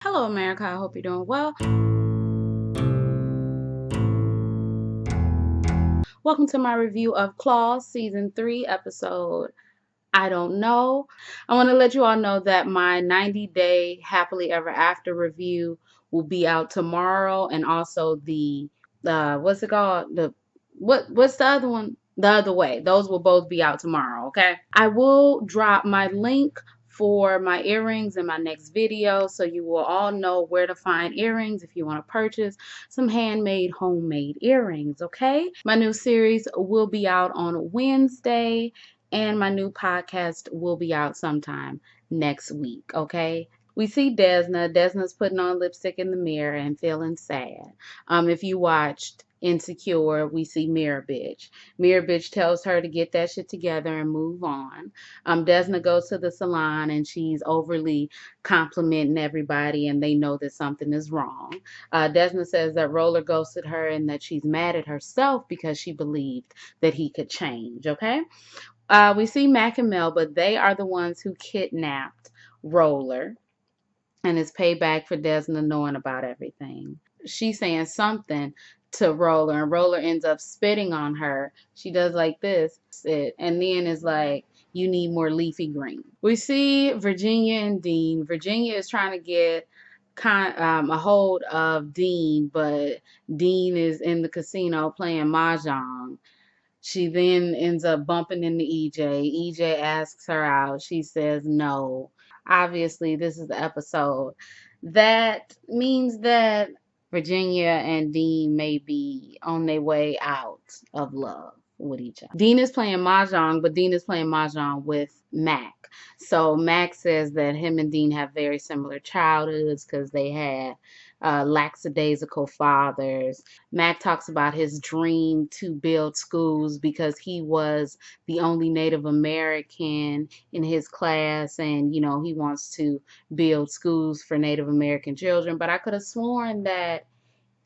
Hello, America. I hope you're doing well. Welcome to my review of Claws Season 3 episode I Don't Know. I want to let you all know that my 90-day Happily Ever After review will be out tomorrow, and also the what's it called? What's the other one? The Other Way. Those will both be out tomorrow, okay? I will drop my link for my earrings in my next video, so you will all know where to find earrings if you want to purchase some handmade homemade earrings, okay? My new series will be out on Wednesday, and my new podcast will be out sometime next week, okay? We see Desna. Desna's putting on lipstick in the mirror and feeling sad. If you watched Insecure, we see Mirror Bitch. Mirror Bitch tells her to get that shit together and move on. Desna goes to the salon and she's overly complimenting everybody, and they know that something is wrong. Desna says that Roller ghosted her and that she's mad at herself because she believed that he could change, okay? We see Mac and Mel, but they are the ones who kidnapped Roller, and it's payback for Desna knowing about everything. She's saying something to Roller, and Roller ends up spitting on her. She does like this, and then is like, you need more leafy green. We see Virginia and Dean. Virginia is trying to get a hold of Dean, but Dean is in the casino playing mahjong. She then ends up bumping into EJ. EJ asks her out. She says no. Obviously, this is the episode. That means that Virginia and Dean may be on their way out of love with each other. Dean is playing mahjong, but Dean is playing mahjong with Mac. So Mac says that him and Dean have very similar childhoods because they had lackadaisical fathers. Mac talks about his dream to build schools because he was the only Native American in his class, and he wants to build schools for Native American children. But I could have sworn that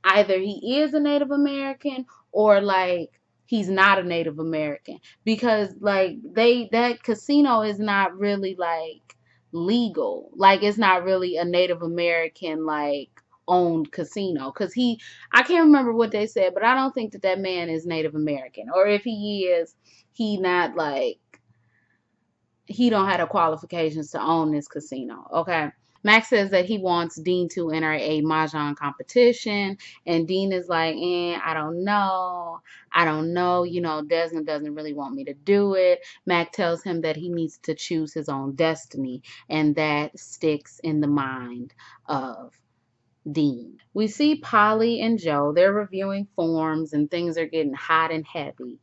either he is a Native American or like he's not a Native American, because like that casino is not really like legal. Like it's not really a Native American like owned casino, because I can't remember what they said, but I don't think that man is Native American, or if he is, he not like he don't have the qualifications to own this casino, okay? Max says that he wants Dean to enter a mahjong competition, and Dean is like, I don't know. I don't know. Desmond doesn't really want me to do it. Mac tells him that he needs to choose his own destiny, and that sticks in the mind of Dean. We see Polly and Joe. They're reviewing forms, and things are getting hot and heavy.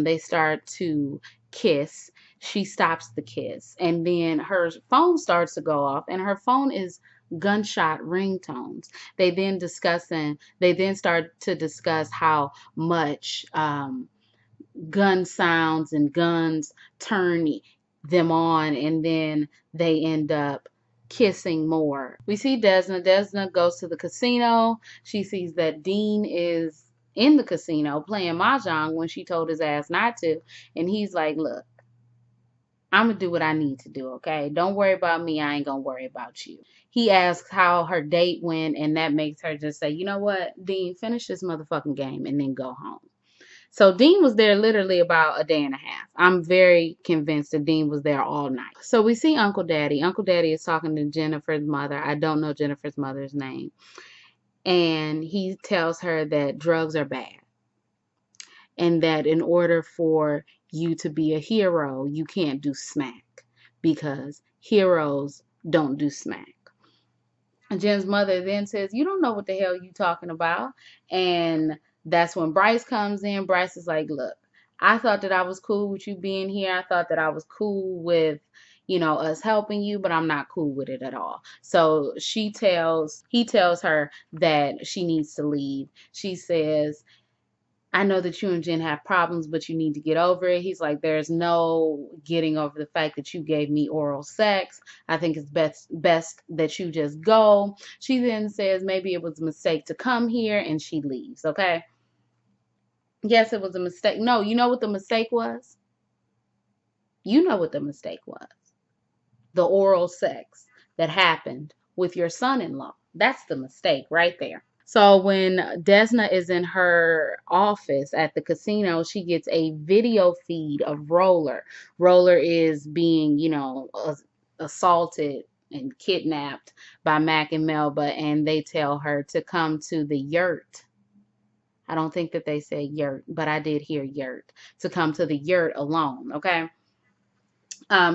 They start to kiss. She stops the kiss, and then her phone starts to go off, and her phone is gunshot ringtones. They then start to discuss how much gun sounds and guns turn them on, and then they end up kissing more. We see Desna. Desna goes to the casino. She sees that Dean is in the casino playing mahjong when she told his ass not to, and he's like, look, I'm gonna do what I need to do, okay? Don't worry about me. I ain't gonna worry about you. He asks how her date went, and that makes her just say, you know what, Dean, finish this motherfucking game and then go home. So Dean was there literally about a day and a half. I'm very convinced that Dean was there all night. So we see Uncle Daddy. Uncle Daddy is talking to Jennifer's mother. I don't know Jennifer's mother's name. And he tells her that drugs are bad, and that in order for you to be a hero, you can't do smack, because heroes don't do smack. And Jen's mother then says, you don't know what the hell you talking about. And that's when Bryce comes in. Bryce is like, look, I thought that I was cool with you being here. I thought that I was cool with, us helping you, but I'm not cool with it at all. So he tells her that she needs to leave. She says, I know that you and Jen have problems, but you need to get over it. He's like, there's no getting over the fact that you gave me oral sex. I think it's best that you just go. She then says maybe it was a mistake to come here, and she leaves, okay? Yes, it was a mistake. No, you know what the mistake was? You know what the mistake was. The oral sex that happened with your son-in-law. That's the mistake right there. So when Desna is in her office at the casino, she gets a video feed of Roller. Roller is being, assaulted and kidnapped by Mac and Melba, and they tell her to come to the yurt. I don't think that they say yurt, but I did hear yurt. To come to the yurt alone, okay?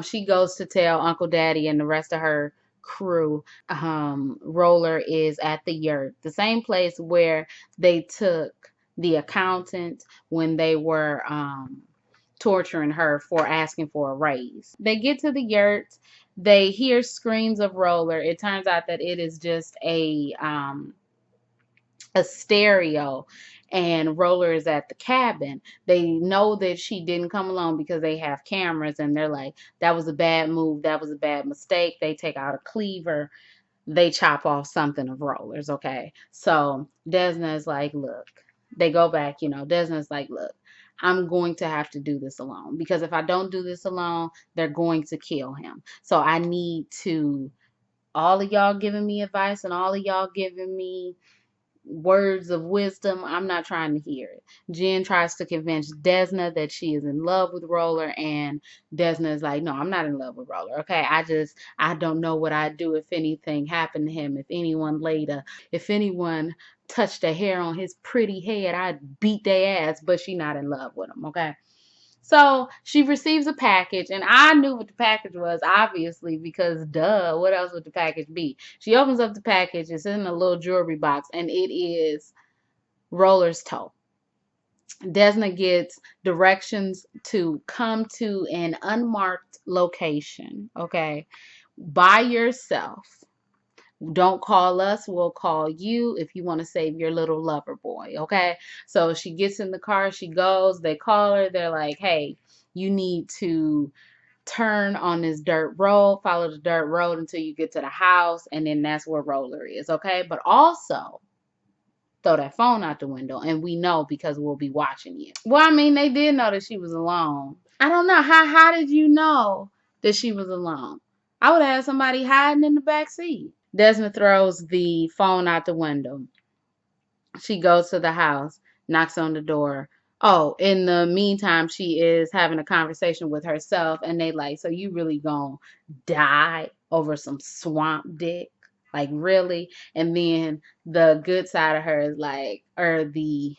She goes to tell Uncle Daddy and the rest of her crew. Roller is at the yurt, the same place where they took the accountant when they were torturing her for asking for a raise. They get to the yurt. They hear screams of Roller. It turns out that it is just a stereo, and Roller is at the cabin. They know that she didn't come alone because they have cameras, and they're like, that was a bad move, that was a bad mistake. They take out a cleaver, they chop off something of Roller's. Okay, so Desna is like, look, they go back, Desna's like, look, I'm going to have to do this alone, because if I don't do this alone, they're going to kill him. So I need to, all of y'all giving me advice and all of y'all giving me words of wisdom, I'm not trying to hear it. Jen tries to convince Desna that she is in love with Roller, and Desna is like, no, I'm not in love with Roller. Okay, I don't know what I'd do if anything happened to him. If anyone touched a hair on his pretty head, I'd beat their ass, but she not in love with him. Okay. So she receives a package, and I knew what the package was, obviously, because duh, what else would the package be? She opens up the package, it's in a little jewelry box, and it is Roller's toe. Desna gets directions to come to an unmarked location, okay, by yourself. Don't call us, we'll call you if you want to save your little lover boy, okay? So she gets in the car, she goes, they call her, they're like, hey, you need to turn on this dirt road, follow the dirt road until you get to the house, and then that's where Roller is, okay? But also, throw that phone out the window, and we know because we'll be watching you. Well, I mean, they did know that she was alone. I don't know, how did you know that she was alone? I would have somebody hiding in the back seat. Desna throws the phone out the window. She goes to the house, knocks on the door. Oh, in the meantime, she is having a conversation with herself, and they like, so you really gonna die over some swamp dick? Like, really? And then the good side of her is like, or the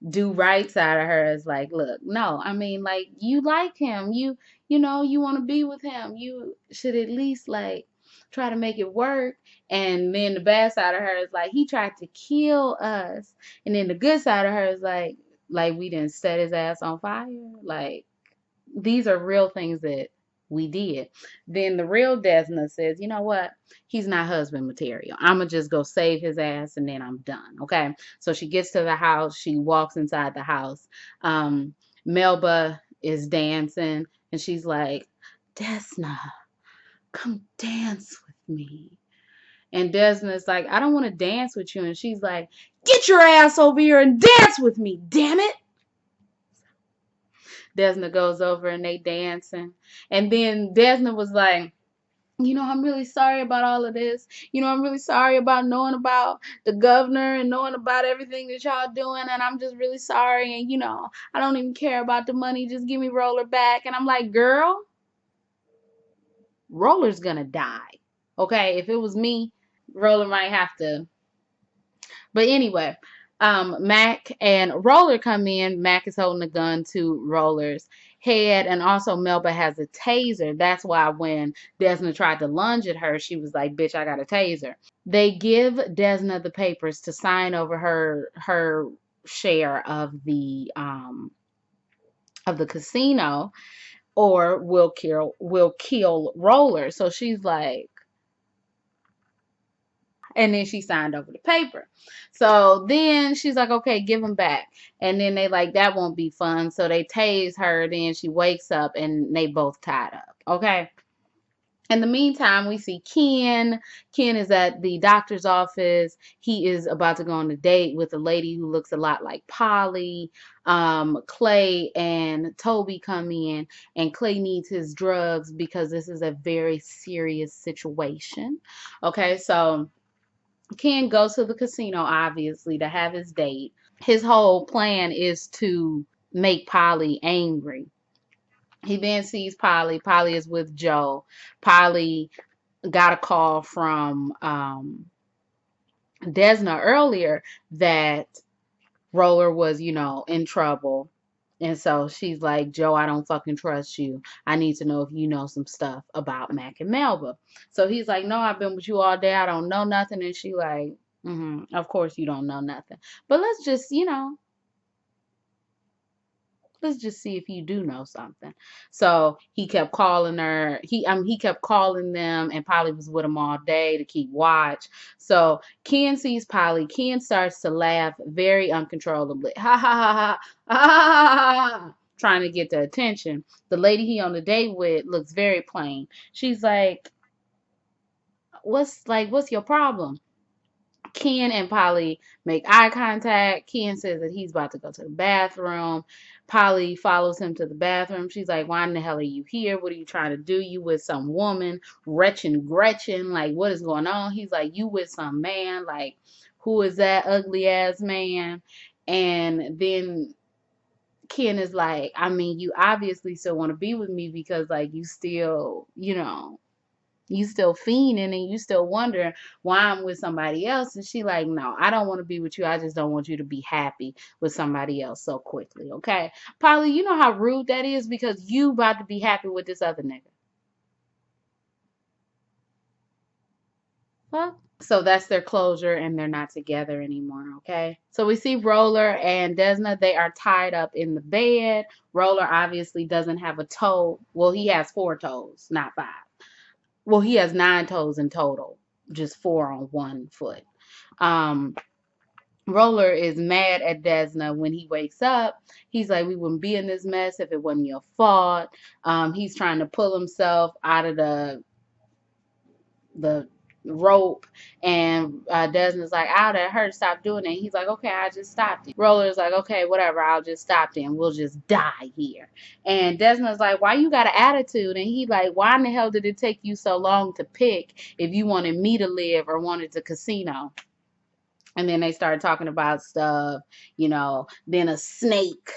do right side of her is like, look, no, I mean, like, you like him, you want to be with him, you should at least like try to make it work. And then the bad side of her is like, he tried to kill us. And then the good side of her is like we didn't set his ass on fire. Like, these are real things that we did. Then the real Desna says, you know what? He's not husband material. I'm going to just go save his ass and then I'm done. Okay. So she gets to the house. She walks inside the house. Melba is dancing and she's like, Desna, come dance with me. And Desna's like, I don't want to dance with you. And she's like, get your ass over here and dance with me, damn it. Desna goes over and they dancing. And then Desna was like, I'm really sorry about all of this. I'm really sorry about knowing about the governor and knowing about everything that y'all doing. And I'm just really sorry. And, I don't even care about the money. Just give me Roller back. And I'm like, girl, Roller's gonna die. Okay, if it was me, Roller might have to. But anyway, Mac and Roller come in. Mac is holding a gun to Roller's head, and also Melba has a taser. That's why when Desna tried to lunge at her, she was like, bitch, I got a taser. They give Desna the papers to sign over her share of the casino, or will kill Roller. So she's like, and then she signed over the paper. So then she's like, okay, give him back. And then they like, that won't be fun. So they tase her. Then she wakes up and they both tied up. Okay. In the meantime, we see Ken. Ken is at the doctor's office. He is about to go on a date with a lady who looks a lot like Polly. Clay and Toby come in, and Clay needs his drugs because this is a very serious situation. Okay, so Ken goes to the casino, obviously, to have his date. His whole plan is to make Polly angry. He then sees Polly. Polly is with Joe. Polly got a call from Desna earlier that Roller was, in trouble. And so she's like, Joe, I don't fucking trust you. I need to know if you know some stuff about Mac and Melba. So he's like, no, I've been with you all day. I don't know nothing. And she like, of course you don't know nothing. But let's just see if you do know something. So he kept calling her. He kept calling them, and Polly was with him all day to keep watch. So Ken sees Polly. Ken starts to laugh very uncontrollably. Ha ha ha ha ha ha ha. Trying to get the attention. The lady he on the date with looks very plain. She's like, what's your problem? Ken and Polly make eye contact. Ken says that he's about to go to the bathroom. Polly follows him to the bathroom. She's like, why in the hell are you here? What are you trying to do? You with some woman, Gretchen. Like, what is going on? He's like, you with some man. Like, who is that ugly ass man? And then Ken is like, I mean, you obviously still want to be with me because, like, you still, you still fiending and you still wondering why I'm with somebody else. And she like, no, I don't want to be with you. I just don't want you to be happy with somebody else so quickly. Okay. Polly, you know how rude that is because you about to be happy with this other nigga. Well, so that's their closure and they're not together anymore. Okay. So we see Roller and Desna. They are tied up in the bed. Roller obviously doesn't have a toe. Well, he has 4 toes, not 5. Well, he has 9 toes in total, just 4 on one foot. Um, Roller is mad at Desna when he wakes up. He's like, we wouldn't be in this mess if it wasn't your fault. He's trying to pull himself out of the rope, and Desna's like, ow, that hurt, stop doing it. He's like, okay, I just stopped it. Roller's like, okay, whatever, I'll just stop it and we'll just die here. And Desna's like, why you got an attitude? And he like, why in the hell did it take you so long to pick if you wanted me to live or wanted the casino? And then they started talking about stuff, then a snake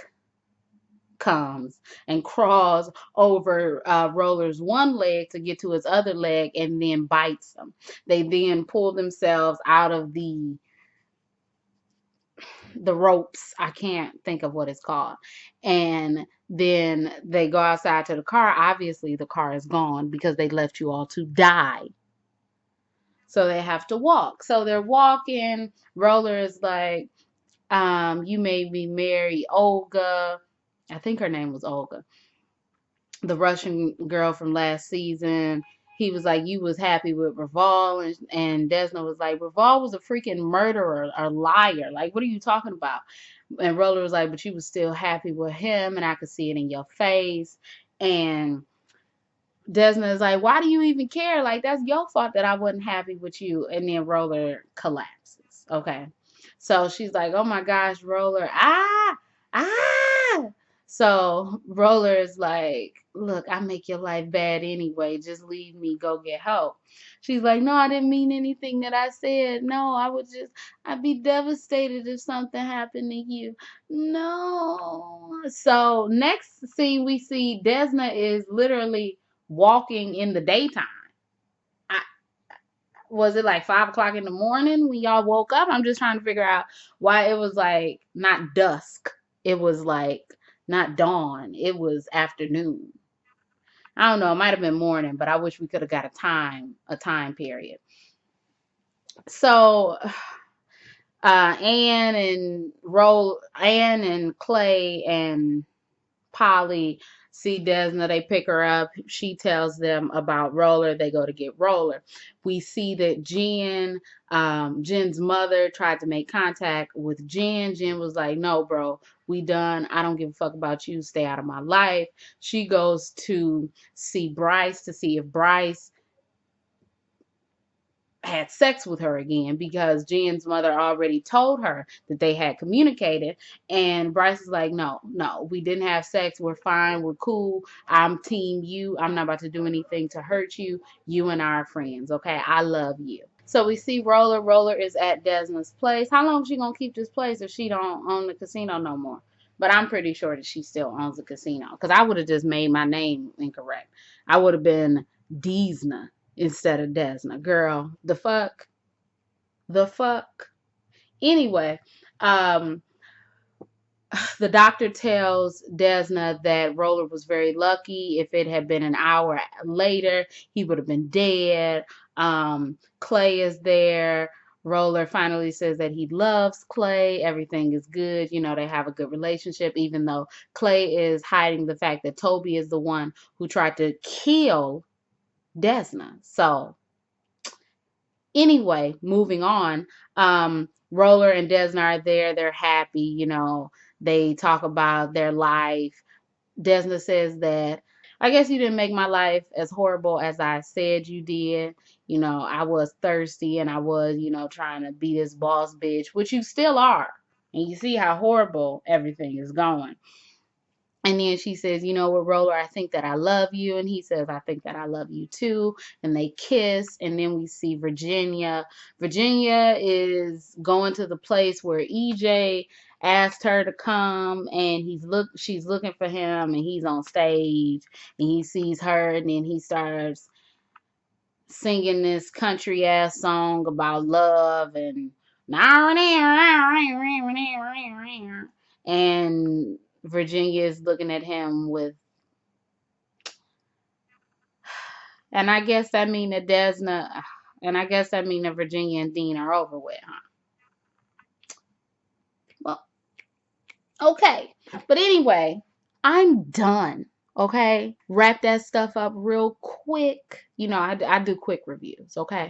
comes and crawls over Roller's one leg to get to his other leg and then bites him. They then pull themselves out of the ropes. I can't think of what it's called. And then they go outside to the car. Obviously, the car is gone because they left you all to die. So they have to walk. So they're walking. Roller is like, you made me marry Olga. I think her name was Olga, the Russian girl from last season. He was like, you was happy with Raval, and Desna was like, Raval was a freaking murderer, a liar. Like, what are you talking about? And Roller was like, but you was still happy with him, and I could see it in your face. And Desna is like, why do you even care? Like, that's your fault that I wasn't happy with you. And then Roller collapses. Okay. So she's like, oh my gosh, Roller, ah. So Roller is like, look, I make your life bad anyway. Just leave me, go get help. She's like, no, I didn't mean anything that I said. No, I'd be devastated if something happened to you. No. So next scene we see Desna is literally walking in the daytime. I, was it like 5 o'clock in the morning when y'all woke up? I'm just trying to figure out why it was like not dusk. It was like not dawn. It was afternoon. I don't know. It might have been morning, but I wish we could have got a time period. So Anne and Clay and Polly see Desna, they pick her up. She tells them about Roller. They go to get Roller. We see that Jen's mother tried to make contact with Jen. Jen was like, no, bro, we done. I don't give a fuck about you. Stay out of my life. She goes to see Bryce to see if Bryce had sex with her again because Jen's mother already told her that they had communicated. And Bryce is like, no, we didn't have sex. We're fine. We're cool. I'm team you. I'm not about to do anything to hurt you. You and I are friends. Okay. I love you. So we see Roller. Roller is at Desna's place. How long is she going to keep this place if she don't own the casino no more? But I'm pretty sure that she still owns the casino because I would have just made my name incorrect. I would have been Desna instead of Desna. Girl, the fuck? The fuck? Anyway, um, the doctor tells Desna that Roller was very lucky. If it had been an hour later, he would have been dead. Clay is there. Roller finally says that he loves Clay. Everything is good. You know, they have a good relationship, even though Clay is hiding the fact that Toby is the one who tried to kill Desna. So, anyway, moving on. Roller and Desna are there. They're happy. You know, they talk about their life. Desna says that, I guess you didn't make my life as horrible as I said you did. You know, I was thirsty and I was, you know, trying to be this boss bitch, which you still are. And you see how horrible everything is going. And then she says, you know what, Roller, I think that I love you. And he says, I think that I love you too. And they kiss. And then we see Virginia. Virginia is going to the place where EJ asked her to come, and she's looking for him, and he's on stage, and he sees her, and then he starts singing this country ass song about love and and Virginia is looking at him with, and I guess that mean that Desna, and I guess that mean that Virginia and Dean are over with, huh? Well, okay. But anyway, I'm done. Okay, wrap that stuff up real quick. You know, I do quick reviews. Okay.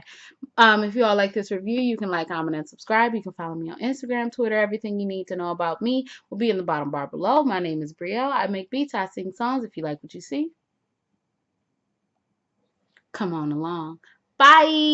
If you all like this review, you can like, comment, and subscribe. You can follow me on Instagram, Twitter. Everything you need to know about me will be in the bottom bar below. My name is Brielle. I make beats. I sing songs. If you like what you see, come on along. Bye.